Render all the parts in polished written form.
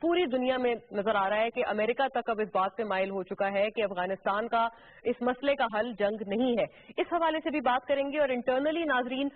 پوری دنیا میں نظر آ رہا ہے کہ امریکہ تک اب اس بات پہ مائل ہو چکا ہے کہ افغانستان کا اس مسئلے کا حل جنگ نہیں ہے. اس حوالے سے بھی بات کریں گے. اور انٹرنلی ناظرین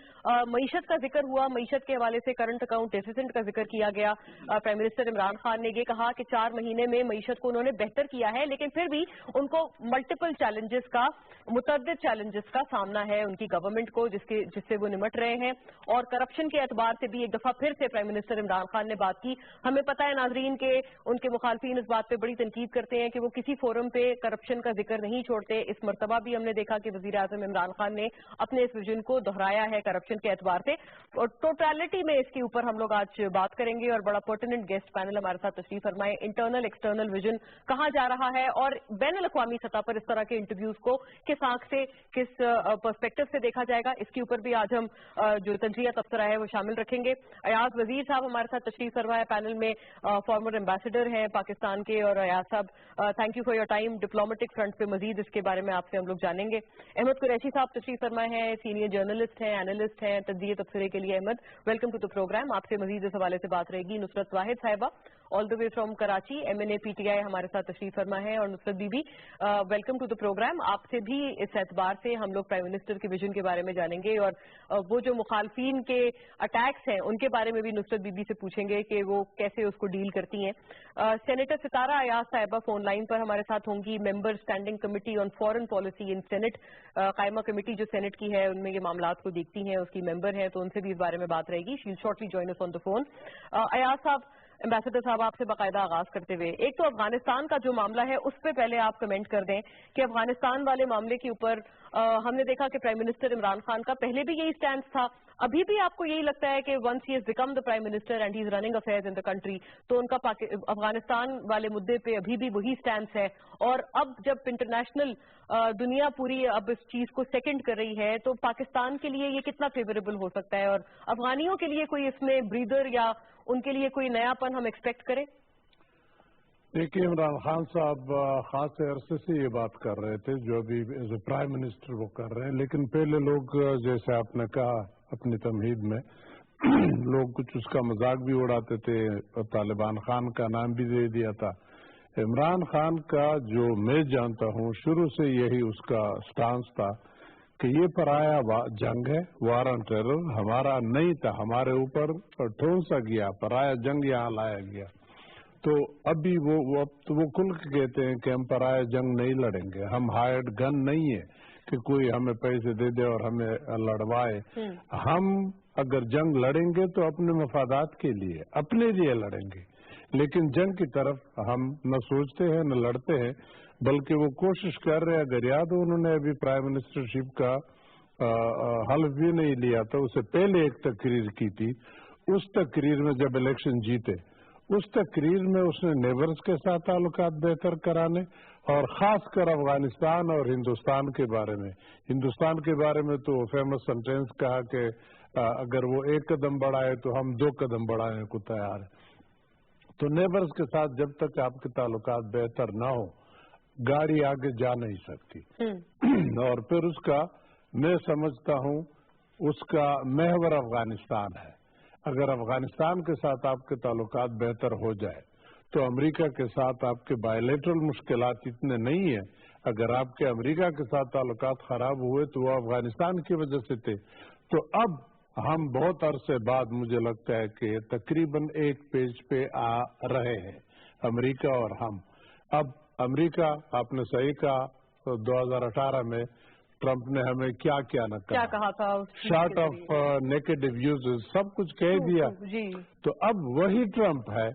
معیشت کا ذکر ہوا, معیشت کے حوالے سے کرنٹ اکاؤنٹ ڈیفیسٹ کا ذکر کیا گیا. پرائم منسٹر عمران خان نے یہ کہا کہ 4 مہینے میں معیشت کو انہوں نے بہتر کیا ہے, لیکن پھر بھی ان کو ملٹیپل چیلنجز کا, متعدد چیلنجز کا سامنا ہے ان کی گورنمنٹ کو, جس سے وہ نمٹ رہے ہیں. اور کرپشن کے اعتبار سے بھی ایک دفعہ پھر سے پرائم منسٹر عمران خان نے بات کی. ہمیں پتا ہے ناظرین کہ ان کے مخالفین اس بات پہ بڑی تنقید کرتے ہیں کہ وہ کسی فورم پہ کرپشن کا ذکر نہیں چھوڑتے. اس مرتبہ بھی ہم نے دیکھا کہ وزیر اعظم عمران خان نے اپنے اس ویژن کو دہرایا ہے کرپشن کے اعتبار سے. اور ٹوٹالٹی میں اس کے اوپر ہم لوگ آج بات کریں گے, اور بڑا پرٹیننٹ گیسٹ پینل ہمارے ساتھ تشریف فرمائے. انٹرنل ایکسٹرنل ویژن کہاں جا رہا ہے, اور بین الاقوامی سطح پر اس طرح کے انٹرویوز کو کس آنکھ سے, کس پرسپیکٹو سے دیکھا جائے گا, اس کے اوپر بھی آج ہم جو تجزیہ تبصرہ ہے وہ شامل رکھیں گے. ایاز وزیر صاحب ہمارے ساتھ تشریف فرمائے پینل میں, فارمر ایمبیسڈر ہیں پاکستان کے. اور ایاز صاحب thank you for your time. Diplomatic front پہ مزید اس کے بارے میں آپ سے ہم لوگ جانیں گے. احمد قریشی صاحب تشریف فرمائے ہیں, سینئر جرنلسٹ ہیں, اینالسٹ ہیں تجزیہ تبصرے کے لیے. Ahmed welcome to the programme. آپ سے مزید اس حوالے سے بات رہے گی. نصرت واحد صاحبہ all the way from Karachi, MNA PTI ہمارے ساتھ تشریف فرما ہے. اور نصرت بی بی ویلکم ٹو دا پروگرام. آپ سے بھی اس اعتبار سے ہم لوگ پرائم منسٹر کے ویژن کے بارے میں جانیں گے, اور وہ جو مخالفین کے اٹیکس ہیں ان کے بارے میں بھی نصرت بی بی سے پوچھیں گے کہ وہ کیسے اس کو ڈیل کرتی ہیں. سینیٹر ستارہ ایاز صاحبہ فون لائن پر ہمارے ساتھ ہوں گی. Member standing committee on foreign policy in senate, قائمہ کمیٹی جو سینٹ کی ہے ان میں یہ معاملات کو دیکھتی ہیں, اس کی ممبر ہیں, تو ان سے بھی اس بارے میں بات رہے گی. She will shortly join us on the phone. Ayaz صاحب, ایمبیسڈر صاحب آپ سے باقاعدہ آغاز کرتے ہوئے, ایک تو افغانستان کا جو معاملہ ہے اس پہ پہلے آپ کمنٹ کر دیں کہ افغانستان والے معاملے کے اوپر ہم نے دیکھا کہ پرائم منسٹر عمران خان کا پہلے بھی یہی سٹینس تھا. ابھی بھی آپ کو یہی لگتا ہے کہ once he is become the prime minister and he is running affairs in the country, تو ان کا افغانستان والے مدعے پہ ابھی بھی وہی سٹینس ہے؟ اور اب جب انٹرنیشنل دنیا پوری اب اس چیز کو سیکنڈ کر رہی ہے, تو پاکستان کے لیے یہ کتنا فیوریبل ہو سکتا ہے, اور افغانیوں کے لیے کوئی اس میں بریدر یا ان کے لیے کوئی نیا پن ہم ایکسپیکٹ کریں؟ دیکھیے, عمران خان صاحب خاص عرصے سے یہ بات کر رہے تھے جو ابھی ایز اے پرائم منسٹر وہ کر رہے ہیں, لیکن پہلے لوگ جیسے آپ نے کہا اپنی تمہید میں لوگ کچھ اس کا مذاق بھی اڑاتے تھے, طالبان خان کا نام بھی دے دیا تھا. عمران خان کا جو میں جانتا ہوں شروع سے یہی اس کا سٹانس تھا کہ یہ پرایا جنگ ہے, وار آن ٹیرر ہمارا نہیں تھا, ہمارے اوپر ٹھونسا گیا, پرایا جنگ یہاں لایا گیا. تو ابھی وہ کھل کے کہتے ہیں کہ ہم پرایا جنگ نہیں لڑیں گے, ہم ہائرڈ گن نہیں ہے کہ کوئی ہمیں پیسے دے دے اور ہمیں لڑوائے. ہم اگر جنگ لڑیں گے تو اپنے مفادات کے لیے, اپنے لیے لڑیں گے, لیکن جنگ کی طرف ہم نہ سوچتے ہیں نہ لڑتے ہیں, بلکہ وہ کوشش کر رہے ہیں. اگر یاد ہو انہوں نے ابھی پرائم منسٹرشپ کا حلف بھی نہیں لیا تھا, اس سے پہلے ایک تقریر کی تھی. اس تقریر میں جب الیکشن جیتے, اس تقریر میں اس نے نیبرز کے ساتھ تعلقات بہتر کرانے اور خاص کر افغانستان اور ہندوستان کے بارے میں, ہندوستان کے بارے میں تو فیمس سینٹینس کہا کہ اگر وہ 1 قدم بڑھائے تو ہم 2 قدم بڑھانے کو تیار ہیں. تو نیبرز کے ساتھ جب تک آپ کے تعلقات بہتر نہ ہو گاڑی آگے جا نہیں سکتی. اور پھر اس کا میں سمجھتا ہوں اس کا محور افغانستان ہے. اگر افغانستان کے ساتھ آپ کے تعلقات بہتر ہو جائے تو امریکہ کے ساتھ آپ کے بائیلیٹرل مشکلات اتنے نہیں ہیں. اگر آپ کے امریکہ کے ساتھ تعلقات خراب ہوئے تو وہ افغانستان کی وجہ سے تھے. تو اب ہم بہت عرصے بعد مجھے لگتا ہے کہ تقریباً ایک پیج پہ آ رہے ہیں امریکہ اور ہم. اب امریکہ, آپ نے صحیح کہا, 2018 میں ٹرمپ نے ہمیں کیا نہ کہا تھا, شارٹ آف نیگیٹو یوزز سب کچھ کہہ دیا. تو اب وہی ٹرمپ ہے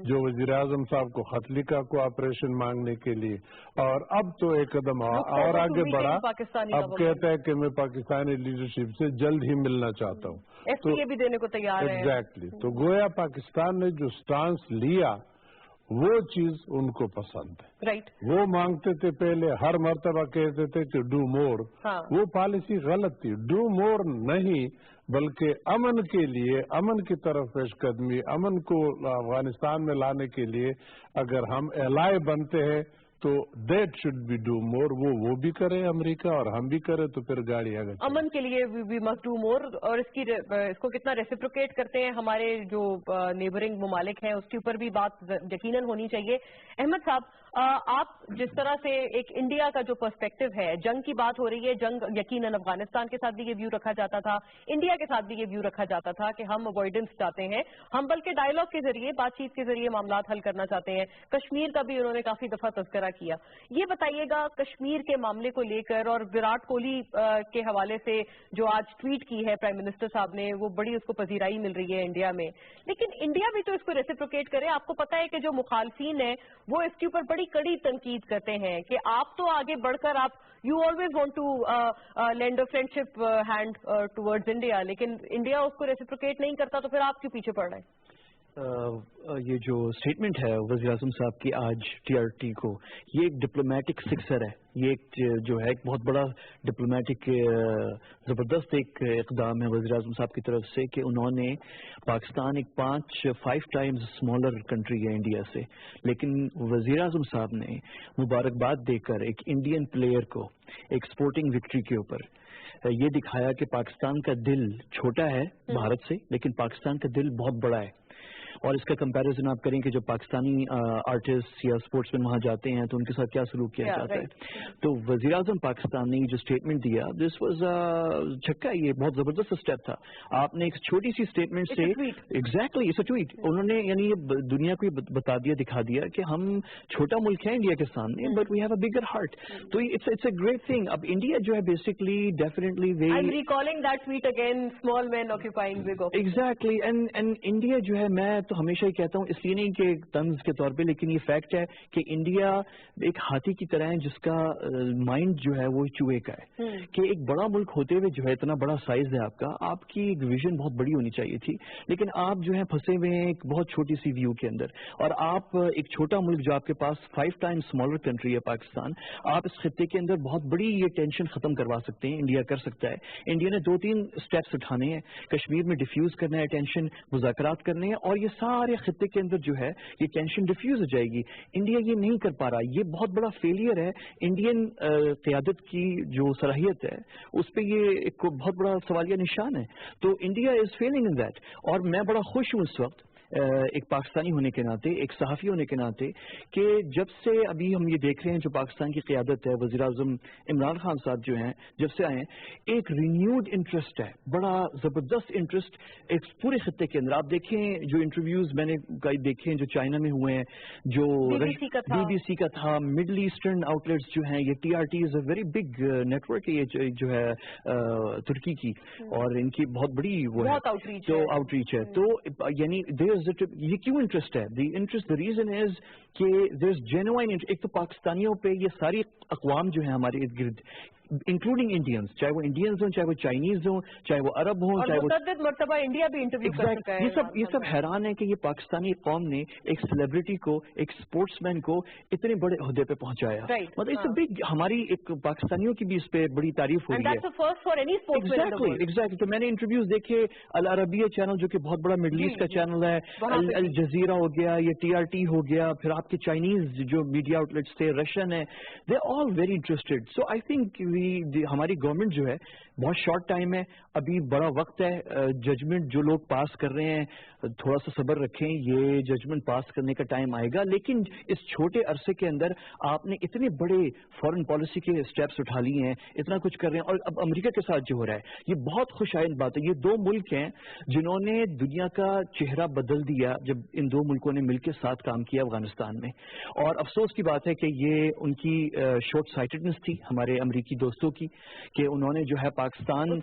جو وزیر اعظم صاحب کو خط لکھا کوآپریشن مانگنے کے لیے, اور اب تو ایک قدم اور آگے بڑھا, اب کہتا ہے کہ میں پاکستانی لیڈرشپ سے جلد ہی ملنا چاہتا ہوں. تو یہ بھی دینے کو تیار ہے. ایگزیکٹلی. تو گویا پاکستان نے جو سٹانس لیا وہ چیز ان کو پسند ہے. رائٹ. وہ مانگتے تھے پہلے, ہر مرتبہ کہتے تھے کہ ڈو مور. وہ پالیسی غلط تھی. ڈو مور نہیں بلکہ امن کے لیے, امن کی طرف پیش قدمی, امن کو افغانستان میں لانے کے لیے اگر ہم ایلائے بنتے ہیں تو that should be do more. وہ بھی کرے امریکہ اور ہم بھی کرے تو پھر گاڑی آگے. امن کے لیے وی مسٹ ڈو مور. اور اس کو کتنا ریسیپروکیٹ کرتے ہیں ہمارے جو نیبرنگ ممالک ہیں اس کے اوپر بھی بات یقیناً ہونی چاہیے. احمد صاحب, آپ جس طرح سے ایک انڈیا کا جو پرسپیکٹو ہے, جنگ کی بات ہو رہی ہے, جنگ یقیناً افغانستان کے ساتھ بھی یہ ویو رکھا جاتا تھا, انڈیا کے ساتھ بھی یہ ویو رکھا جاتا تھا کہ ہم اوائڈنس چاہتے ہیں, ہم بلکہ ڈائلاگ کے ذریعے, بات چیت کے ذریعے معاملات حل کرنا چاہتے ہیں. کشمیر کا بھی انہوں نے کافی دفعہ تذکرہ کیا. یہ بتائیے گا کشمیر کے معاملے کو لے کر, اور وراٹ کوہلی کے حوالے سے جو آج ٹویٹ کی ہے پرائم منسٹر صاحب نے, وہ بڑی اس کو پذیرائی مل رہی ہے انڈیا میں, لیکن انڈیا بھی تو اس کو ریسیپروکیٹ کرے. آپ کو پتا ہے کہ جو مخالفین ہیں وہ اس کے اوپر بڑی کڑی تنقید کرتے ہیں کہ آپ تو آگے بڑھ کر آپ you always want to land a friendship hand towards India, لیکن انڈیا اس کو ریسیپروکیٹ نہیں کرتا, تو پھر آپ کیوں پیچھے پڑ رہے ہیں؟ یہ جو اسٹیٹمنٹ ہے وزیر اعظم صاحب کی آج ٹی آر ٹی کو, یہ ایک ڈپلومیٹک سکسر ہے. یہ ایک جو ہے ایک بہت بڑا ڈپلومیٹک زبردست ایک اقدام ہے وزیر اعظم صاحب کی طرف سے کہ انہوں نے پاکستان ایک 5 ٹائمز اسمالر کنٹری ہے انڈیا سے, لیکن وزیر اعظم صاحب نے مبارکباد دے کر ایک انڈین پلیئر کو ایک اسپورٹنگ وکٹری کے اوپر یہ دکھایا کہ پاکستان کا دل چھوٹا ہے بھارت سے, لیکن پاکستان کا دل بہت بڑا ہے. اور اس کا کمپیریزن آپ کریں کہ جب پاکستانی آرٹسٹ یا اسپورٹس مین وہاں جاتے ہیں تو ان کے ساتھ کیا سلوک کیا جاتا ہے. تو وزیر اعظم پاکستان نے جو اسٹیٹمنٹ دیا, دس واز چھکا, یہ بہت زبردست اسٹیپ تھا. آپ نے ایک چھوٹی سی اسٹیٹمنٹ سے ایگزیکٹلی اس ٹویٹ انہوں نے یعنی دنیا کو بتا دیا, دکھا دیا کہ ہم چھوٹا ملک ہے انڈیا کے سامنے, but we have a bigger heart. تو اٹس اے گریٹ تھنگ. اب انڈیا جو ہے basically definitely exactly and India جو ہے, میں تو ہمیشہ ہی کہتا ہوں, اس لیے نہیں کہ طنز کے طور پہ, لیکن یہ فیکٹ ہے کہ انڈیا ایک ہاتھی کی طرح ہے جس کا مائنڈ جو ہے وہ چوہے کا ہے. کہ ایک بڑا ملک ہوتے ہوئے جو ہے اتنا بڑا سائز ہے آپ کی ایک ویژن بہت بڑی ہونی چاہیے تھی, لیکن آپ جو ہے پھنسے ہوئے ہیں ایک بہت چھوٹی سی ویو کے اندر. اور آپ ایک چھوٹا ملک جو آپ کے پاس 5 ٹائمز اسمالر کنٹری ہے پاکستان, آپ اس خطے کے اندر بہت بڑی یہ ٹینشن ختم کروا سکتے ہیں. انڈیا کر سکتا ہے. انڈیا نے 2-3 اسٹیپس اٹھانے ہیں, کشمیر میں ڈیفیوز کرنا ہے ٹینشن, مذاکرات کرنے ہیں, اور یہ سارے خطے کے اندر جو ہے یہ ٹینشن ڈیفیوز ہو جائے گی. انڈیا یہ نہیں کر پا رہا, یہ بہت بڑا فیلئر ہے انڈین قیادت کی جو صلاحیت ہے, اس پہ یہ ایک بہت بڑا سوالیہ نشان ہے. تو India is feeling in that. اور میں بڑا خوش ہوں اس وقت ایک پاکستانی ہونے کے ناطے, ایک صحافی ہونے کے ناطے, کہ جب سے ابھی ہم یہ دیکھ رہے ہیں جو پاکستان کی قیادت ہے, وزیر اعظم عمران خان صاحب جو ہیں جب سے آئے ہیں, ایک رینیوڈ انٹرسٹ ہے, بڑا زبردست انٹرسٹ ایک پورے خطے کے اندر. آپ دیکھیں جو انٹرویوز میں نے دیکھے جو چائنا میں ہوئے ہیں, جو بی بی سی کا تھا, مڈل ایسٹرن آؤٹلیٹس جو ہیں, یہ T R T is a very big network, یہ جو ہے ترکی کی, اور ان کی بہت بڑی وہ ہے تو آؤٹ ریچ ہے. تو یعنی یہ کیوں انٹرسٹ ہے؟ the reason is کہ there is genuine interest. ایک تو پاکستانیوں پہ یہ ساری اقوام جو ہیں ہمارے ارد گرد, انکلوڈنگ انڈینز, چاہے وہ انڈینز ہوں, چاہے وہ چائنیز ہوں, چاہے وہ عرب ہوں, چاہے وہ مرتبہ انڈیا بھی انٹرویو کر چکا ہے, یہ سب حیران ہے کہ یہ پاکستانی قوم نے ایک سیلیبریٹی کو, ایک اسپورٹس مین کو اتنے بڑے عہدے پہ پہنچایا. مطلب اس سے ہماری ایک پاکستانیوں کی بھی اس پہ بڑی تعریف ہو رہی ہے. ایگزیکٹلی. تو میں نے انٹرویوز دیکھے, العربیہ چینل جو کہ بہت بڑا مڈل ایسٹ کا چینل ہے, الجزیرہ ہو گیا, یہ ٹی آر ٹی ہو گیا, پھر آپ کے چائنیز جو میڈیا آؤٹ لیٹس تھے, رشین ہے, they all very interested. So I think ہماری گورنمنٹ جو ہے بہت شارٹ ٹائم ہے, ابھی بڑا وقت ہے. ججمنٹ جو لوگ پاس کر رہے ہیں تھوڑا سا صبر رکھیں, یہ ججمنٹ پاس کرنے کا ٹائم آئے گا. لیکن اس چھوٹے عرصے کے اندر آپ نے اتنے بڑے فارن پالیسی کے اسٹیپس اٹھا لیے ہیں, اتنا کچھ کر رہے ہیں. اور اب امریکہ کے ساتھ جو ہو رہا ہے یہ بہت خوش آئند بات ہے. یہ 2 ملک ہیں جنہوں نے دنیا کا چہرہ بدل دیا جب ان 2 ملکوں نے مل کے ساتھ کام کیا افغانستان میں. اور افسوس کی بات ہے کہ یہ ان کی شارٹ سائٹڈنس تھی ہمارے امریکی دوستوں کی, کہ انہوں نے جو ہے پاکستان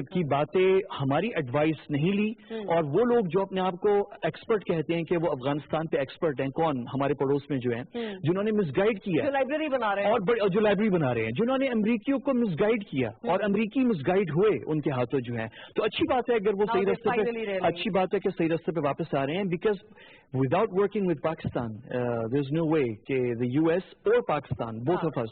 کی باتیں ہماری ایڈوائس نہیں لی, اور وہ لوگ جو اپنے آپ کو ایکسپرٹ کہتے ہیں کہ وہ افغانستان پہ ایکسپرٹ ہیں, کون ہمارے پڑوس میں جو ہیں, جنہوں نے مس گائیڈ کیا, جو لائبریری بنا رہے ہیں, اور جو لائبریری بنا رہے ہیں, جنہوں نے امریکیوں کو مس گائیڈ کیا, اور امریکی مس گائیڈ ہوئے ان کے ہاتھوں جو ہیں. تو اچھی بات ہے اگر وہ صحیح راستے پہ, اچھی بات ہے کہ صحیح راستے پہ واپس آ رہے ہیں, because without working with Pakistan, there's no way کہ the US or Pakistan, both of us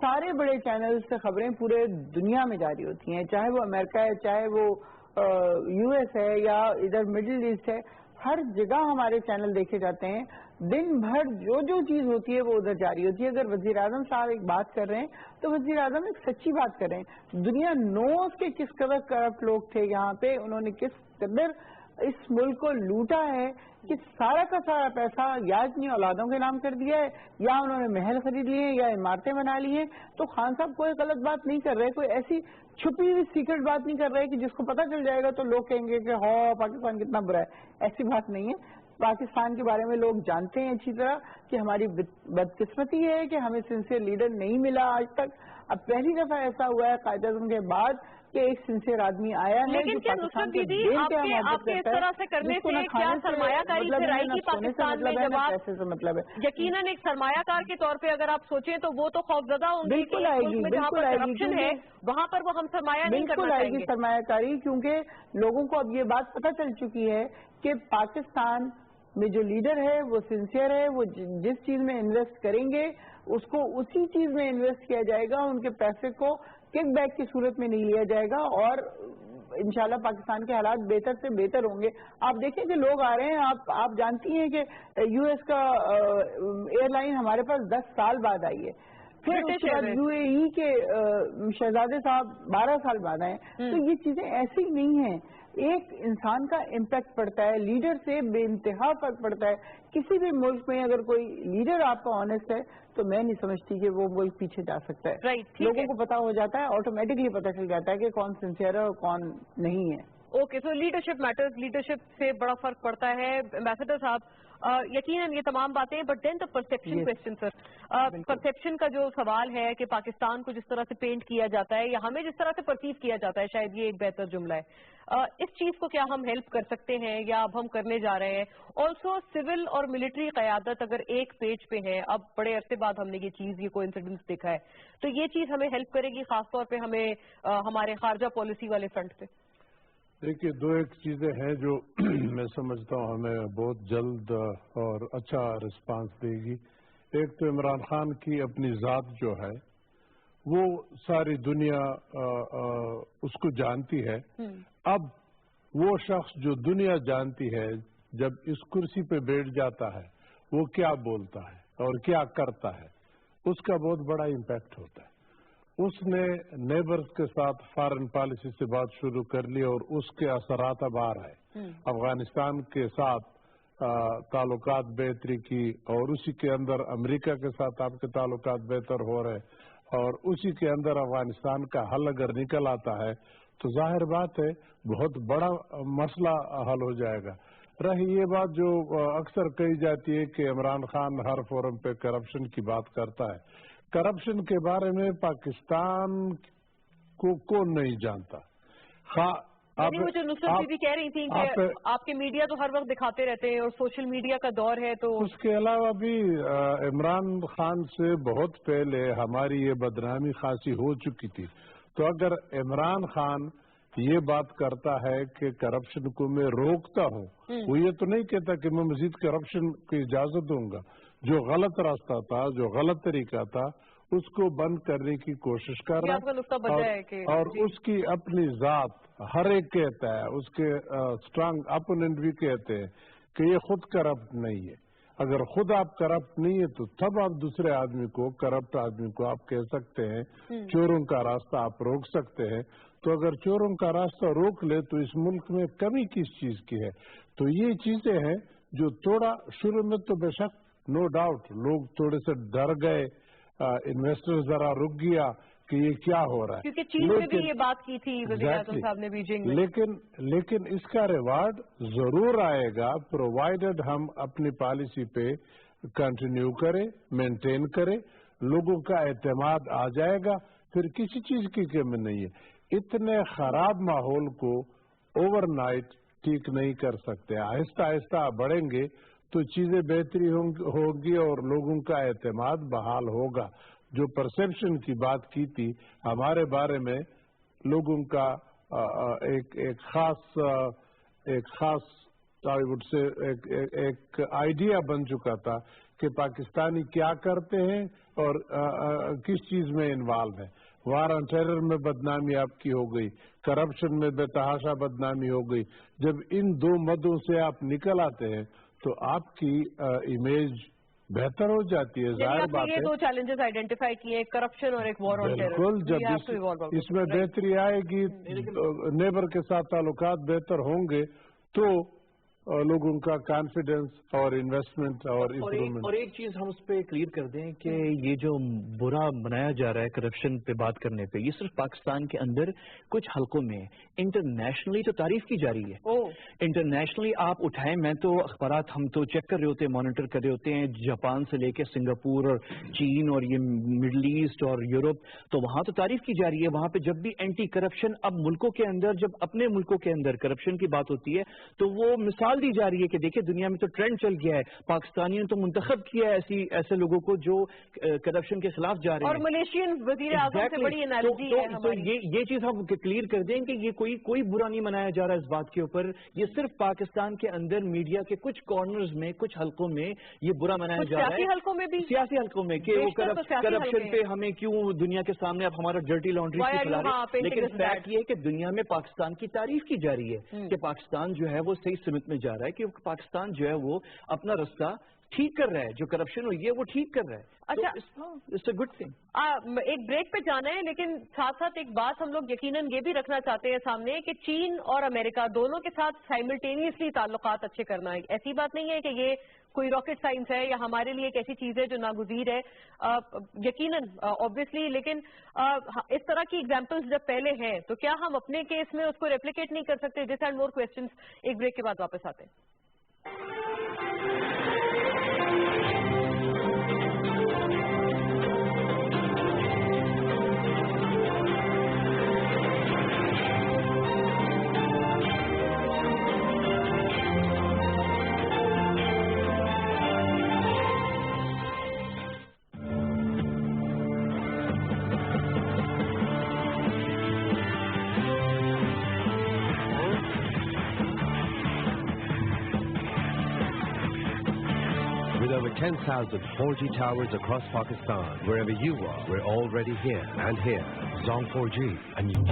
سارے بڑے چینل سے خبریں پورے دنیا میں جاری ہوتی ہیں، چاہے وہ امریکہ ہے، چاہے وہ یو ایس ہے یا ادھر مڈل ایسٹ ہے، ہر جگہ ہمارے چینل دیکھے جاتے ہیں. دن بھر جو چیز ہوتی ہے وہ ادھر جاری ہوتی ہے. اگر وزیر اعظم صاحب ایک بات کر رہے ہیں تو وزیر اعظم ایک سچی بات کر رہے ہیں. دنیا نوز کے کس قدر کرپٹ لوگ تھے یہاں پہ، انہوں نے کس قدر اس ملک کو لوٹا ہے کہ سارا کا سارا پیسہ یا اپنی اولادوں کے نام کر دیا ہے، یا انہوں نے محل خرید لیے ہیں، یا عمارتیں بنا لی ہیں. تو خان صاحب کوئی غلط بات نہیں کر رہے، کوئی ایسی چھپی ہوئی سیکرٹ بات نہیں کر رہے کہ جس کو پتہ چل جائے گا تو لوگ کہیں گے کہ ہاں پاکستان کتنا برا ہے. ایسی بات نہیں ہے. پاکستان کے بارے میں لوگ جانتے ہیں اچھی طرح کہ ہماری بدقسمتی ہے کہ ہمیں سنسیئر لیڈر نہیں ملا آج تک. اب پہلی دفعہ ایسا ہوا ہے قائد اعظم کے بعد کہ ایک سنسیئر آدمی آیا ہے. لیکن کیا نصرت دیدی آپ کے اس طرح سے کرنے سے کیا سرمایہ کاری سے رائے کی پاکستان میں جب آپ مطلب ہے یقیناً ایک سرمایہ کار کے طور پہ اگر آپ سوچیں تو وہ تو خوفزدہ ہوں گے کہ ملک میں جہاں پر کرپشن ہے وہاں پر وہ ہم سرمایہ نہیں کرنا چاہیں گے. بالکل آئے گی سرمایہ کاری، کیونکہ لوگوں کو اب یہ بات پتہ چل چکی ہے کہ پاکستان میں جو لیڈر ہے وہ سنسیئر ہے. وہ جس چیز میں انویسٹ کریں گے اس کو اسی چیز میں انویسٹ کیا جائے گا، ان کے پیسے کو کک بیک کی صورت میں نہیں لیا جائے گا، اور انشاءاللہ پاکستان کے حالات بہتر سے بہتر ہوں گے. آپ دیکھیں کہ لوگ آ رہے ہیں، آپ جانتی ہیں کہ یو ایس کا ایئر لائن ہمارے پاس 10 سال بعد آئی ہے. پھر اس کے بعد یو اے ای کے شہزادے صاحب 12 سال بعد آئے. تو یہ چیزیں ایسی نہیں ہیں. ایک انسان کا امپیکٹ پڑتا ہے، لیڈر سے بے انتہا فرق پڑتا ہے. کسی بھی ملک میں اگر کوئی لیڈر آپ کا آنےسٹ ہے تو میں نہیں سمجھتی کہ وہ ملک پیچھے جا سکتا ہے. لوگوں کو پتا ہو جاتا ہے، آٹومیٹکلی پتا چل جاتا ہے کہ کون سنسیئر ہے اور کون نہیں ہے. Okay, so leadership matters, leadership سے بڑا فرق پڑتا ہے. ایمبیسڈر صاحب یقیناً یہ تمام باتیں، but then the perception question sir, perception کا جو سوال ہے کہ پاکستان کو جس طرح سے پینٹ کیا جاتا ہے یا ہمیں جس طرح سے پرسیو کیا جاتا ہے، شاید یہ ایک بہتر جملہ ہے. اس چیز کو کیا ہم ہیلپ کر سکتے ہیں یا اب ہم کرنے جا رہے ہیں؟ آلسو سول اور ملٹری قیادت اگر ایک پیج پہ ہے، اب بڑے عرصے بعد ہم نے یہ چیز، یہ کوئنسیڈنس دیکھا ہے، تو یہ چیز ہمیں ہیلپ کرے گی خاص طور پہ ہمیں ہمارے خارجہ پالیسی والے فرنٹ پہ؟ دیکھیے، دو ایک چیزیں ہیں جو میں سمجھتا ہوں ہمیں بہت جلد اور اچھا رسپانس دے گی. ایک تو عمران خان کی اپنی ذات جو ہے وہ ساری دنیا اس کو جانتی ہے. اب وہ شخص جو دنیا جانتی ہے جب اس کرسی پہ بیٹھ جاتا ہے وہ کیا بولتا ہے اور کیا کرتا ہے، اس کا بہت بڑا امپیکٹ ہوتا ہے. اس نے نیبرز کے ساتھ فارن پالیسی سے بات شروع کر لی اور اس کے اثرات اب آ رہے. افغانستان کے ساتھ تعلقات بہتری کی اور اسی کے اندر امریکہ کے ساتھ آپ کے تعلقات بہتر ہو رہے، اور اسی کے اندر افغانستان کا حل اگر نکل آتا ہے تو ظاہر بات ہے بہت بڑا مسئلہ حل ہو جائے گا. رہی یہ بات جو اکثر کہی جاتی ہے کہ عمران خان ہر فورم پہ کرپشن کی بات کرتا ہے. کرپشن کے بارے میں پاکستان کو کون نہیں جانتا؟ وہ جو نصرت بھی کہہ رہی تھی کہ آپ کے میڈیا تو ہر وقت دکھاتے رہتے ہیں اور سوشل میڈیا کا دور ہے، تو اس کے علاوہ بھی عمران خان سے بہت پہلے ہماری یہ بدنامی خاصی ہو چکی تھی. تو اگر عمران خان یہ بات کرتا ہے کہ کرپشن کو میں روکتا ہوں، وہ یہ تو نہیں کہتا کہ میں مزید کرپشن کی اجازت دوں گا. جو غلط راستہ تھا، جو غلط طریقہ تھا، اس کو بند کرنے کی کوشش کر رہا ہے. اور اس کی اپنی ذات ہر ایک کہتا ہے، اس کے اسٹرانگ اپوننٹ بھی کہتے ہیں کہ یہ خود کرپٹ نہیں ہے. اگر خود آپ کرپٹ نہیں ہے تو تب آپ دوسرے آدمی کو، کرپٹ آدمی کو آپ کہہ سکتے ہیں چوروں کا راستہ آپ روک سکتے ہیں. تو اگر چوروں کا راستہ روک لے تو اس ملک میں کمی کس چیز کی ہے؟ تو یہ چیزیں ہیں جو تھوڑا شروع میں تو بے شک نو ڈاؤٹ لوگ تھوڑے سے ڈر گئے، انویسٹر ذرا رک گیا کہ یہ کیا ہو رہا ہے، کیونکہ چین میں بھی یہ بات کی تھی وزیر اعظم صاحب نے بیجنگ میں. لیکن اس کا ریوارڈ ضرور آئے گا پرووائڈڈ ہم اپنی پالیسی پہ کنٹینیو کریں، مینٹین کریں، لوگوں کا اعتماد آ جائے گا، پھر کسی چیز کی کمی نہیں ہے. اتنے خراب ماحول کو اوور نائٹ ٹھیک نہیں کر سکتے. آہستہ آہستہ بڑھیں گے تو چیزیں بہتری ہوگی اور لوگوں کا اعتماد بحال ہوگا. جو پرسیپشن کی بات کی تھی ہمارے بارے میں، لوگوں کا ایک خاص ایک آئیڈیا بن چکا تھا کہ پاکستانی کیا کرتے ہیں اور کس چیز میں انوالو ہے. وار آن ٹیرر میں بدنامی آپ کی ہو گئی, کرپشن میں بے تحاشا بدنامی ہو گئی. جب ان دو مدوں سے آپ نکل آتے ہیں تو آپ کی امیج بہتر ہو جاتی ہے. ظاہر بات ہے یہ دو چیلنجز آئیڈینٹیفائی کیے, کرپشن اور ایک وار آن ٹیرر. بالکل, جب اس میں بہتری آئے گی, نیبر کے ساتھ تعلقات بہتر ہوں گے تو لوگوں کا کانفیڈنس اور انویسٹمنٹ اور امپروومنٹ. اور ایک چیز ہم اس پہ کلیئر کر دیں کہ یہ جو برا بنایا جا رہا ہے کرپشن پہ بات کرنے پہ, یہ صرف پاکستان کے اندر کچھ حلقوں میں, انٹرنیشنلی تو تعریف کی جا رہی ہے. انٹرنیشنلی آپ اٹھائیں, میں تو اخبارات ہم تو چیک کر رہے ہوتے ہیں, مانیٹر کر رہے ہوتے ہیں, جاپان سے لے کے سنگاپور اور چین اور یہ مڈل ایسٹ اور یورپ, تو وہاں تو تعریف کی جا رہی ہے. وہاں پہ جب بھی اینٹی کرپشن, اب ملکوں کے اندر جب اپنے ملکوں کے اندر کرپشن کی بات ہوتی ہے تو وہ مثال دی جا رہی ہے کہ دیکھیں دنیا میں تو ٹرینڈ چل گیا ہے, پاکستانیوں نے تو منتخب کیا ہے ایسے لوگوں کو جو کرپشن کے خلاف جا رہے ہیں. اور ملیشین وزیر اعظم سے بڑی انالوجی ہے ہماری. یہ چیز ہم کلیئر کر دیں کہ یہ کوئی برا نہیں منایا جا رہا ہے اس بات کے اوپر. یہ صرف پاکستان کے اندر میڈیا کے کچھ کارنرز میں, کچھ حلقوں میں یہ برا منایا جا رہا ہے. سیاسی حلقوں میں بھی, سیاسی حلقوں میں کہ وہ کرپشن پہ ہمیں کیوں دنیا کے سامنے اب ہمارا ڈرٹی لانڈری پھیلا رہے ہیں. لیکن فیکٹ یہ ہے کہ دنیا میں پاکستان کی تعریف کی جا رئی ہے کہ پاکستان جو ہے وہ صحیح سمت میں جا رہا ہے, کہ پاکستان جو ہے وہ اپنا رستہ ٹھیک کر رہا ہے, جو کرپشن ہوئی ہے وہ ٹھیک کر رہا ہے. اچھا, اٹس اے گڈ تھنگ. ایک بریک پہ جانا ہے, لیکن ساتھ ساتھ ایک بات ہم لوگ یقیناً یہ بھی رکھنا چاہتے ہیں سامنے کہ چین اور امریکہ دونوں کے ساتھ سائملٹینیسلی تعلقات اچھے کرنا ہے. ایسی بات نہیں ہے کہ یہ کوئی راکٹ سائنس ہے یا ہمارے لیے ایک ایسی چیز ہے جو ناگزیر ہے, یقیناً آبویسلی. لیکن اس طرح کی ایگزامپلس جب پہلے ہیں تو کیا ہم اپنے کیس میں اس کو ریپلیکیٹ نہیں کر سکتے؟ دس اینڈ مور کوسچنز ایک بریک کے بعد واپس آتے ہیں. With over 10,000 4G towers across Pakistan, wherever you are, we're already here. And here, Zong 4G, and you.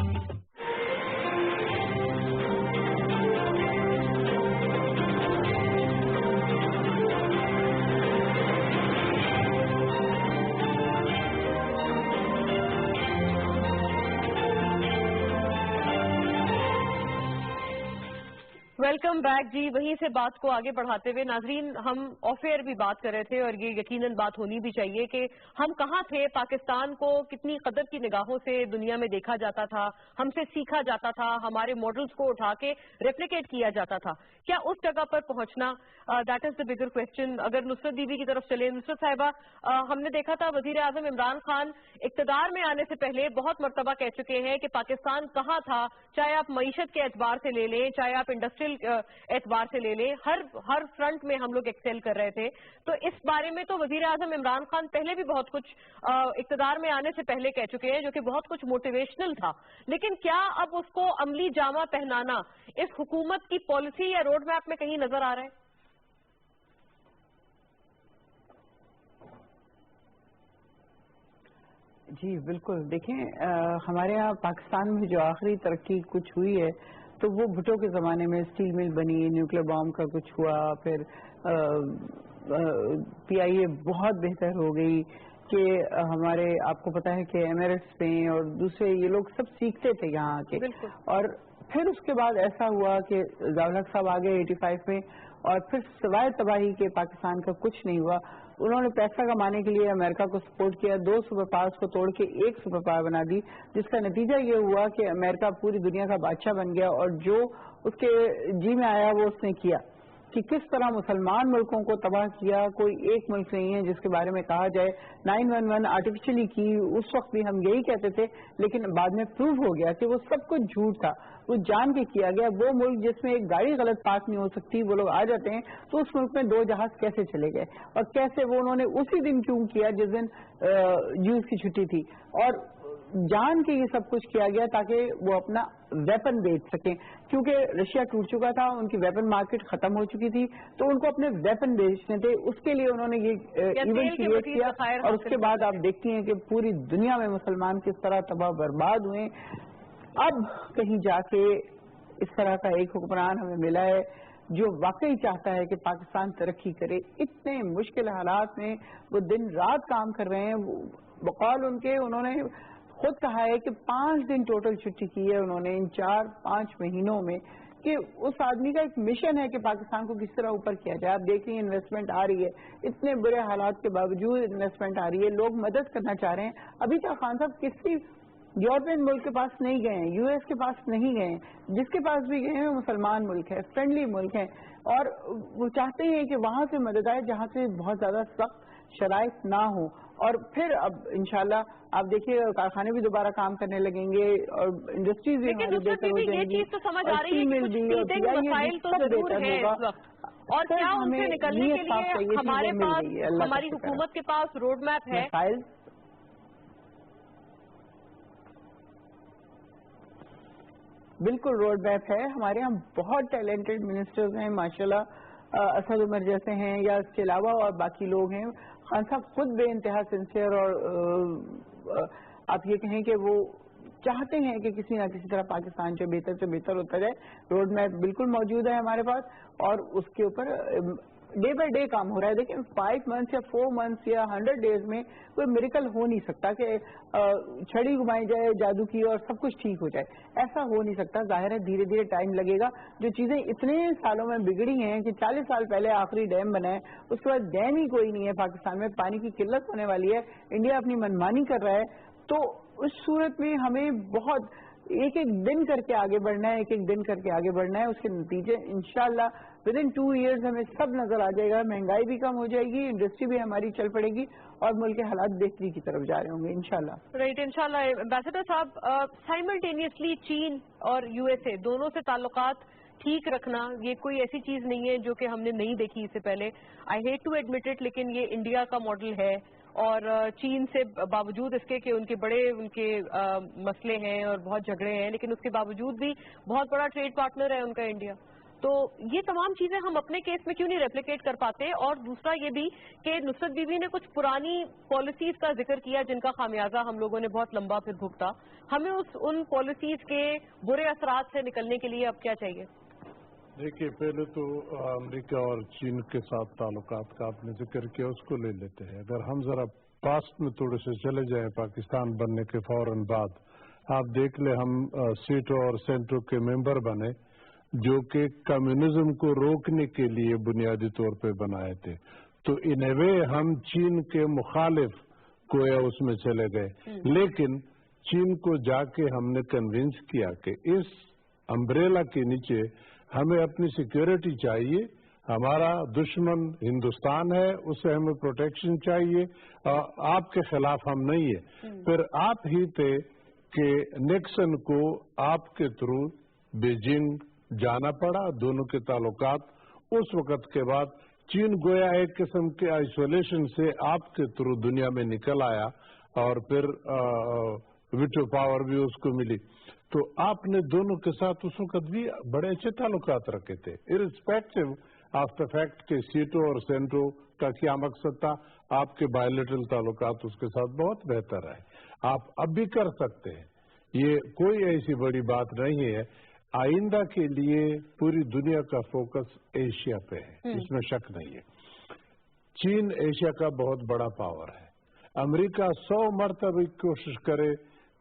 Welcome back جی. وہیں سے بات کو آگے بڑھاتے ہوئے ناظرین, ہم آف ایئر بھی بات کر رہے تھے اور یہ یقیناً بات ہونی بھی چاہیے کہ ہم کہاں تھے, پاکستان کو کتنی قدر کی نگاہوں سے دنیا میں دیکھا جاتا تھا, ہم سے سیکھا جاتا تھا, ہمارے ماڈلز کو اٹھا کے ریپلیکیٹ کیا جاتا تھا. کیا اس جگہ پر پہنچنا, that is the bigger question. اگر نصرت دیوی کی طرف چلے, نصرت صاحبہ, ہم نے دیکھا تھا وزیر اعظم عمران خان اقتدار میں آنے سے پہلے بہت مرتبہ کہہ چکے ہیں کہ پاکستان کہاں تھا, چاہے آپ معیشت کے اعتبار سے لے لیں, چاہے آپ انڈسٹریل اعتبار سے لے لیں, ہر فرنٹ میں ہم لوگ ایکسل کر رہے تھے. تو اس بارے میں تو وزیر اعظم عمران خان پہلے بھی بہت کچھ اقتدار میں آنے سے پہلے کہہ چکے ہیں, جو کہ بہت کچھ موٹیویشنل تھا. لیکن کیا اب اس کو عملی جامہ پہنانا اس حکومت کی پالیسی یا روڈ میپ میں کہیں نظر آ رہا ہے؟ جی بالکل. دیکھیں, ہمارے یہاں پاکستان میں جو آخری ترقی کچھ ہوئی ہے تو وہ بھٹو کے زمانے میں اسٹیل مل بنی, نیوکلیر بام کا کچھ ہوا, پھر پی آئی اے بہت بہتر ہو گئی کہ ہمارے, آپ کو پتا ہے کہ ایمریٹس میں اور دوسرے یہ لوگ سب سیکھتے تھے یہاں کے. اور پھر اس کے بعد ایسا ہوا کہ ضیاء الحق صاحب آگے 85 میں, اور پھر سوائے تباہی کے پاکستان کا کچھ نہیں ہوا. انہوں نے پیسہ کمانے کے لیے امریکہ کو سپورٹ کیا, 2 سپر پاورز کو توڑ کے 1 سپر پاور بنا دی, جس کا نتیجہ یہ ہوا کہ امریکہ پوری دنیا کا بادشاہ بن گیا. اور جو اس کے جی میں آیا وہ اس نے کیا, کہ کس طرح مسلمان ملکوں کو تباہ کیا. کوئی ایک ملک نہیں ہے جس کے بارے میں کہا جائے 911 آرٹیفیشلی کی, اس وقت بھی ہم یہی کہتے تھے, لیکن بعد میں پروو ہو گیا کہ وہ سب کچھ جھوٹ تھا, وہ جان کے کیا گیا. وہ ملک جس میں ایک گاڑی غلط پارک نہیں ہو سکتی, وہ لوگ آ جاتے ہیں, تو اس ملک میں 2 جہاز کیسے چلے گئے, اور کیسے وہ انہوں نے اسی دن کیوں کیا جس دن جوز کی چھٹی تھی. اور جان کے یہ سب کچھ کیا گیا تاکہ وہ اپنا ویپن بیچ سکیں، کیونکہ رشیا ٹوٹ چکا تھا، ان کی ویپن مارکیٹ ختم ہو چکی تھی، تو ان کو اپنے ویپن بیچنے تھے، اس کے لیے انہوں نے یہ ایونٹ کریٹ کیا، اور اس کے بعد آپ دیکھتی ہیں کہ پوری دنیا میں مسلمان کس طرح تباہ برباد ہوئے۔ اب کہیں جا کے اس طرح کا ایک حکمران ہمیں ملا ہے جو واقعی چاہتا ہے کہ پاکستان ترقی کرے۔ اتنے مشکل حالات میں وہ دن رات کام کر رہے ہیں، بقول ان کے انہوں نے خود کہا ہے کہ 5 دن ٹوٹل چھٹی کی ہے انہوں نے ان 4-5 مہینوں میں، کہ اس آدمی کا ایک مشن ہے کہ پاکستان کو کس طرح اوپر کیا جائے۔ آپ دیکھ رہی ہیں انویسٹمنٹ آ رہی ہے، اتنے برے حالات کے باوجود انویسٹمنٹ آ رہی ہے، لوگ مدد کرنا چاہ رہے ہیں۔ ابھی تک خان صاحب کسی یورپین ملک کے پاس نہیں گئے ہیں، یو ایس کے پاس نہیں گئے ہیں، جس کے پاس بھی گئے ہیں وہ مسلمان ملک ہے، فرینڈلی ملک ہے، اور وہ چاہتے ہیں کہ وہاں سے مدد آئے جہاں سے بہت زیادہ سخت شرائط نہ ہوں۔ اور پھر اب انشاءاللہ آپ دیکھیے کارخانے بھی دوبارہ کام کرنے لگیں گے اور انڈسٹریز بھی ہماری بہتر ہو جائیں گی، اور کیا ان سے نکلنے کے لیے ہمارے پاس، ہماری حکومت کے پاس روڈ میپ ہے؟ بالکل روڈ میپ ہے، ہمارے یہاں بہت ٹیلنٹڈ منسٹرز ہیں ماشاءاللہ، اسد عمر جیسے ہیں یا اس کے علاوہ اور باقی لوگ ہیں۔ خان صاحب خود بے انتہا سنسیئر، اور آپ یہ کہیں کہ وہ چاہتے ہیں کہ کسی نہ کسی طرح پاکستان جو بہتر سے بہتر ہوتا جائے۔ روڈ میپ بالکل موجود ہے ہمارے پاس، اور اس کے اوپر ڈے بائی ڈے کام ہو رہا ہے۔ دیکھیں 5 منتھس یا 4 منتھس یا 100 ڈیز میں کوئی میریکل ہو نہیں سکتا کہ چھڑی گھمائی جائے جادو کی اور سب کچھ ٹھیک ہو جائے، ایسا ہو نہیں سکتا۔ ظاہر ہے دھیرے دھیرے ٹائم لگے گا۔ جو چیزیں اتنے سالوں میں بگڑی ہیں کہ 40 سال پہلے آخری ڈیم بنا ہے، اس کے بعد ڈیم ہی کوئی نہیں ہے پاکستان میں، پانی کی قلت ہونے والی ہے، انڈیا اپنی منمانی کر رہا ہے، تو اس صورت میں ہمیں بہت ایک ایک دن کر کے آگے بڑھنا ہے، ایک ایک دن کر کے آگے بڑھنا ہے۔ اس کے نتیجے انشاءاللہ within 2 years ہمیں سب نظر آ جائے گا، مہنگائی بھی کم ہو جائے گی، انڈسٹری بھی ہماری چل پڑے گی، اور ملک کے حالات بہتری کی طرف جا رہے ہوں گے انشاءاللہ۔ رائٹ، انشاءاللہ۔ ایمبیسڈر صاحب، سائملٹینیسلی چین اور یو ایس اے دونوں سے تعلقات ٹھیک رکھنا یہ کوئی ایسی چیز نہیں ہے جو کہ ہم نے نہیں دیکھی اس سے پہلے۔ I hate to admit it, لیکن یہ انڈیا کا ماڈل ہے، اور چین سے باوجود اس کے کہ ان کے بڑے مسئلے ہیں اور بہت جھگڑے ہیں، لیکن اس کے باوجود بھی بہت بڑا ٹریڈ پارٹنر ہے ان کا انڈیا۔ تو یہ تمام چیزیں ہم اپنے کیس میں کیوں نہیں ریپلیکیٹ کر پاتے؟ اور دوسرا یہ بھی کہ نصرت بی بی نے کچھ پرانی پالیسیز کا ذکر کیا جن کا خامیازہ ہم لوگوں نے بہت لمبا پھر بھگتا، ہمیں ان پالیسیز کے برے اثرات سے نکلنے کے لیے اب کیا چاہیے؟ دیکھیے، پہلے تو امریکہ اور چین کے ساتھ تعلقات کا آپ نے ذکر کیا، اس کو لے لیتے ہیں۔ اگر ہم ذرا پاسٹ میں تھوڑے سے چلے جائیں، پاکستان بننے کے فوراً بعد آپ دیکھ لیں ہم سیٹو اور سینٹو کے ممبر بنے جو کہ کمیونزم کو روکنے کے لیے بنیادی طور پہ بنائے تھے، تو ان اے وے ہم چین کے مخالف گویا اس میں چلے گئے، لیکن چین کو جا کے ہم نے کنونس کیا کہ اس امبریلا کے نیچے ہمیں اپنی سیکیورٹی چاہیے، ہمارا دشمن ہندوستان ہے، اسے ہمیں پروٹیکشن چاہیے، آپ کے خلاف ہم نہیں ہے۔ پھر آپ ہی تھے کہ نیکسن کو آپ کے تھرو بیجنگ جانا پڑا، دونوں کے تعلقات اس وقت کے بعد چین گویا ایک قسم کے آئسولیشن سے آپ کے تھرو دنیا میں نکل آیا، اور پھر ویٹو پاور بھی اس کو ملی۔ تو آپ نے دونوں کے ساتھ اس وقت بھی بڑے اچھے تعلقات رکھے تھے، ارسپیکٹو آف دا فیکٹ کہ سیٹو اور سینٹو کا کیا مقصد تھا، آپ کے بائیلیٹرل تعلقات اس کے ساتھ بہت بہتر ہے، آپ اب بھی کر سکتے ہیں، یہ کوئی ایسی بڑی بات نہیں ہے۔ آئندہ کے لیے پوری دنیا کا فوکس ایشیا پہ ہے، اس میں شک نہیں ہے۔ چین ایشیا کا بہت بڑا پاور ہے، امریکہ 100 مرتبہ کوشش کرے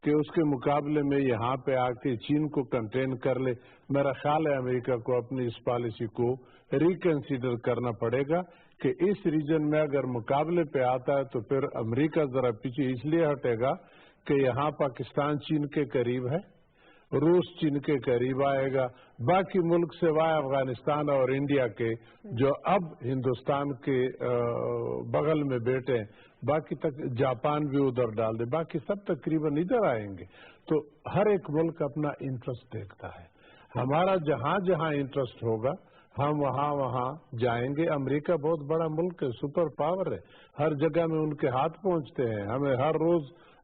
کہ اس کے مقابلے میں یہاں پہ آ کے چین کو کنٹین کر لے، میرا خیال ہے امریکہ کو اپنی اس پالیسی کو ریکنسیڈر کرنا پڑے گا کہ اس ریجن میں اگر مقابلے پہ آتا ہے تو پھر امریکہ ذرا پیچھے اس لیے ہٹے گا کہ یہاں پاکستان چین کے قریب ہے، روس چین کے قریب آئے گا، باقی ملک سوائے افغانستان اور انڈیا کے جو اب ہندوستان کے بغل میں بیٹھے ہیں، باقی تک جاپان بھی ادھر ڈال دے، باقی سب تقریباً ادھر آئیں گے۔ تو ہر ایک ملک اپنا انٹرسٹ دیکھتا ہے، ہمارا جہاں جہاں انٹرسٹ ہوگا ہم وہاں جائیں گے۔ امریکہ بہت بڑا ملک ہے، سپر پاور ہے، ہر جگہ میں ان کے ہاتھ پہنچتے ہیں، ہمیں ہر روز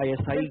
ISI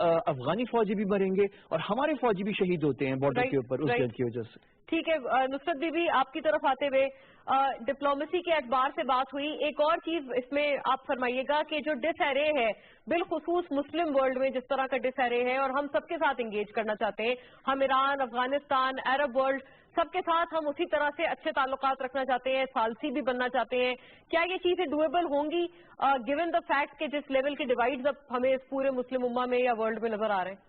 افغانی فوجی بھی مریں گے اور ہمارے فوجی بھی شہید ہوتے ہیں بارڈر کے اوپر اس جنگ کی وجہ سے. ٹھیک ہے نصرت بی بی آپ کی طرف آتے ہوئے ڈپلومیسی کے اعتبار سے بات ہوئی, ایک اور چیز اس میں آپ فرمائیے گا کہ جو ڈس ایرے ہے بالخصوص مسلم ورلڈ میں جس طرح کا ڈس ایرے ہے اور ہم سب کے ساتھ انگیج کرنا چاہتے ہیں, ہم ایران, افغانستان, عرب ورلڈ سب کے ساتھ ہم اسی طرح سے اچھے تعلقات رکھنا چاہتے ہیں, ثالثی بھی بننا چاہتے ہیں, کیا یہ چیزیں ڈویبل ہوں گی گیون دا فیکٹ کہ جس لیول کے ڈیوائڈز اب ہمیں اس پورے مسلم امہ میں یا ورلڈ میں نظر آ رہے ہیں؟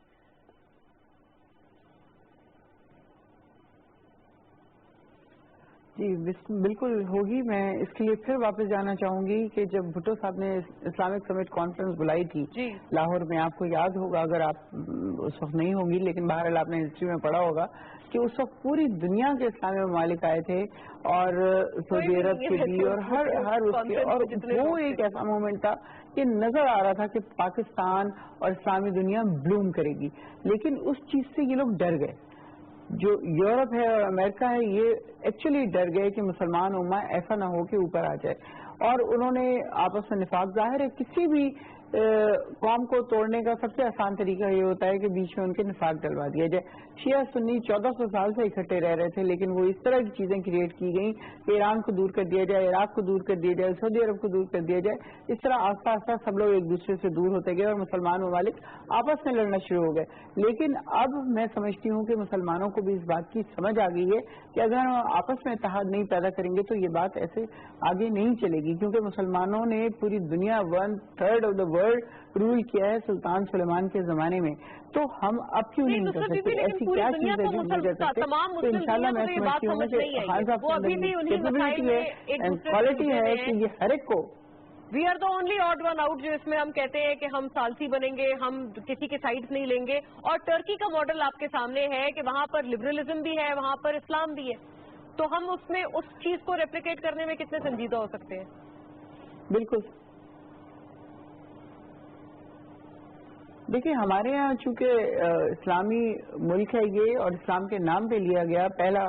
جی بالکل ہوگی. میں اس کے لیے پھر واپس جانا چاہوں گی کہ جب بھٹو صاحب نے اسلامک سمٹ کانفرنس بلائی تھی لاہور میں, آپ کو یاد ہوگا, اگر آپ اس وقت نہیں ہوں گی لیکن بہرحال آپ نے ہسٹری میں پڑھا ہوگا کہ اس وقت پوری دنیا کے اسلامی ممالک آئے تھے اور سعودی عرب کے بھی اور ہر اس کے, اور وہ ایک ایسا مومنٹ تھا کہ نظر آ رہا تھا کہ پاکستان اور اسلامی دنیا بلوم کرے گی, لیکن اس چیز سے یہ لوگ ڈر گئے. جو یورپ ہے اور امریکہ ہے یہ ایکچولی ڈر گئے کہ مسلمان امہ ایسا نہ ہو کہ اوپر آ جائے, اور انہوں نے آپس میں نفاق, ظاہر ہے کسی بھی قوم کو توڑنے کا سب سے آسان طریقہ یہ ہوتا ہے کہ بیچ میں ان کے نفاق ڈلوا دیا جائے. شیعہ سنی 1400 سال سے اکٹھے رہ رہے تھے, لیکن وہ اس طرح کی چیزیں کریٹ کی گئیں کہ ایران کو دور کر دیا جائے, عراق کو دور کر دیا جائے, سعودی عرب کو دور کر دیا جائے. اس طرح آہستہ آہستہ سب لوگ ایک دوسرے سے دور ہوتے گئے اور مسلمان ممالک آپس میں لڑنا شروع ہو گئے. لیکن اب میں سمجھتی ہوں کہ مسلمانوں کو بھی اس بات کی سمجھ آ گئی ہے کہ اگر ہم آپس میں اتحاد نہیں پیدا کریں گے تو یہ بات ایسے آگے نہیں چلے گی, کیونکہ مسلمانوں نے پوری دنیا 1/3 آف دا ورلڈ رول کیا ہے سلطان سلیمان کے زمانے میں. تو ہم اب کیوں نہیں کر سکتے, ایسی کیا چیز ہے جو نہیں کر سکتے؟ تو انشاءاللہ میں سمجھتی ہوں کہ خان صاحب کے اندر کیپیبلٹی ہے اینڈ کوالٹی ہے کہ یہ ہر ایک کو we are the only odd one out جو اس میں ہم کہتے ہیں کہ ہم ثالثی بنیں گے, ہم کسی کے سائڈز نہیں لیں گے. اور ٹرکی کا ماڈل آپ کے سامنے ہے کہ وہاں پر لبرلزم بھی ہے, وہاں پر اسلام بھی ہے, تو ہم اس میں اس چیز کو ریپلیکیٹ کرنے میں کتنے سنجیدہ ہو سکتے ہیں؟ بالکل. دیکھیں ہمارے یہاں چونکہ اسلامی ملک ہے یہ اور اسلام کے نام پہ لیا گیا, پہلا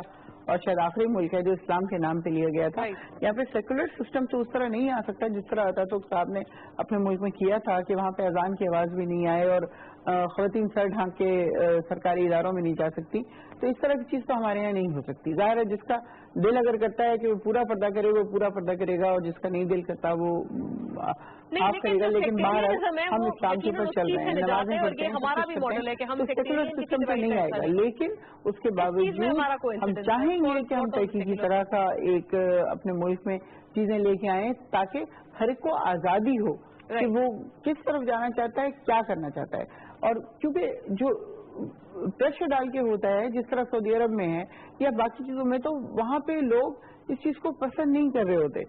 اور شاید آخری ملک ہے جو اسلام کے نام پہ لیا گیا تھا. یہاں پہ سیکولر سسٹم تو اس طرح نہیں آ سکتا جس طرح اتاتورک صاحب نے اپنے ملک میں کیا تھا کہ وہاں پہ اذان کی آواز بھی نہیں آئے اور خواتین سر ڈھانک کے سرکاری اداروں میں نہیں جا سکتی. تو اس طرح کی چیز تو ہمارے یہاں نہیں ہو سکتی. ظاہر ہے جس کا دل اگر کرتا ہے کہ وہ پورا پردہ کرے وہ پورا پردہ کرے گا, اور جس کا نہیں دل کرتا وہ ہاف کرے گا. لیکن بہرحال ہم اسلام کے اوپر چل رہے ہیں, نمازیں پڑھتے ہیں, تو سیکولر سسٹم پہ نہیں آئے گا. لیکن اس کے باوجود ہم چاہیں گے کہ ہم تحقیقی طرح کا ایک اپنے ملک میں چیزیں لے کے آئیں تاکہ ہر ایک کو آزادی ہو کہ وہ کس طرف جانا چاہتا ہے, کیا کرنا چاہتا ہے. اور کیونکہ جو پریشر ڈال کے ہوتا ہے جس طرح سعودی عرب میں ہے یا باقی چیزوں میں, تو وہاں پہ لوگ اس چیز کو پسند نہیں کر رہے ہوتے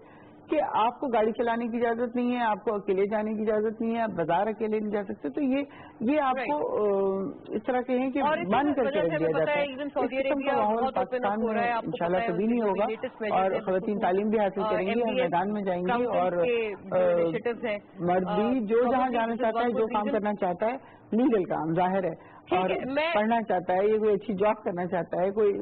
کہ آپ کو گاڑی چلانے کی اجازت نہیں ہے, آپ کو اکیلے جانے کی اجازت نہیں ہے, آپ بازار اکیلے نہیں جا سکتے. تو یہ آپ کو اس طرح کے ہیں کہ بند کر کے رکھ دیا جاتا ہے. اس قسم کا ماحول پاکستان میں انشاءاللہ کبھی نہیں ہوگا, اور خواتین تعلیم بھی حاصل کریں گی, ہم میدان میں جائیں گے, اور مرد بھی جو جہاں جانا چاہتا ہے, جو کام کرنا چاہتا ہے, لیگل کام ظاہر ہے, اور پڑھنا چاہتا ہے, یہ کوئی اچھی جاب کرنا چاہتا ہے کوئی,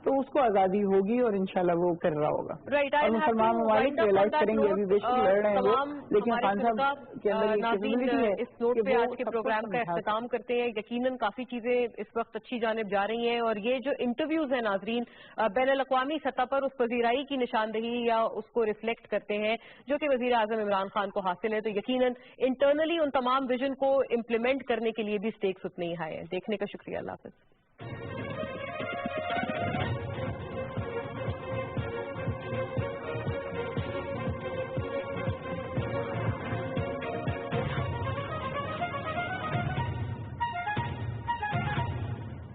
تو اس کو آزادی ہوگی اور انشاءاللہ وہ کر رہا ہوگا. اور مسلمان ممالک ریئلائز کریں گے, ابھی بے شک لڑ رہے ہیں وہ, لیکن خان صاحب کے اندر یہ کیپیبلٹی ہے. اس نوٹ پہ آج کے پروگرام کا اختتام کرتے ہیں. یقیناً کافی چیزیں اس وقت اچھی جانب جا رہی ہیں, اور یہ جو انٹرویوز ہیں ناظرین بین الاقوامی سطح پر اس پذیرائی کی نشاندہی یا اس کو ریفلیکٹ کرتے ہیں جو کہ وزیر اعظم عمران خان کو حاصل ہے. تو یقیناً انٹرنلی ان تمام ویژن کو امپلیمنٹ کرنے کے لیے بھی اسٹیکس اتنے ہی ہائی ہیں. دیکھنے کا شکریہ, اللہ حافظ.